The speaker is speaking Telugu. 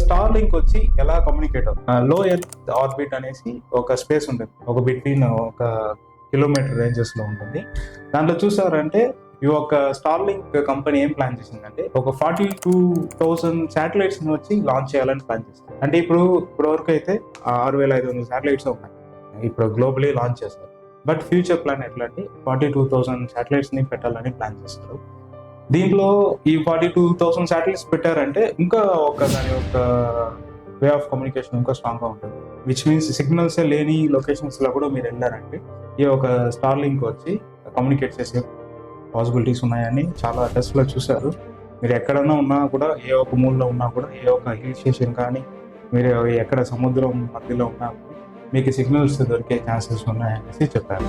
స్టార్ లింక్ వచ్చి ఎలా కమ్యూనికేట్ అవుతుంది, లో ఎర్త్ ఆర్బిట్ అనేసి ఒక స్పేస్ ఉంటుంది, ఒక బిట్వీన్ ఒక కిలోమీటర్ రేంజెస్ లో ఉంటుంది. దాంట్లో చూసారంటే ఈ ఒక స్టార్ లింక్ కంపెనీ ఏం ప్లాన్ చేసిందంటే ఒక 42,000 శాటిలైట్స్ ని వచ్చి లాంచ్ చేయాలని ప్లాన్ చేస్తుంది. అంటే ఇప్పటివరకు అయితే 6,500 శాటిలైట్స్ ఉన్నాయి ఇప్పుడు గ్లోబలీ లాంచ్ చేస్తారు. బట్ ఫ్యూచర్ ప్లాన్ ఎట్లా అంటే 42,000 శాటిలైట్స్ ని పెట్టాలని ప్లాన్ చేస్తారు. దీంట్లో ఈ 42,000 శాటిలైట్స్ పెట్టారంటే ఇంకా దాని యొక్క వే ఆఫ్ కమ్యూనికేషన్ ఇంకా స్ట్రాంగ్ గా ఉంటుంది. విచ్ మీన్స్ సిగ్నల్స్ లేని లొకేషన్స్ లో కూడా మీరు వెళ్ళారంటే ఈ ఒక స్టార్ లింక్ వచ్చి కమ్యూనికేట్ చేసే పాసిబిలిటీస్ ఉన్నాయని చాలా టెస్ట్ లో చూశారు. మీరు ఎక్కడన్నా ఉన్నా కూడా, ఏ ఒక్క మూలలో ఉన్నా కూడా, ఏ ఒక్క హిల్ స్టేషన్ కానీ, మీరు ఎక్కడ సముద్రం మధ్యలో ఉన్నా మీకు సిగ్నల్స్ దొరికే ఛాన్సెస్ ఉన్నాయనేసి చెప్పారు.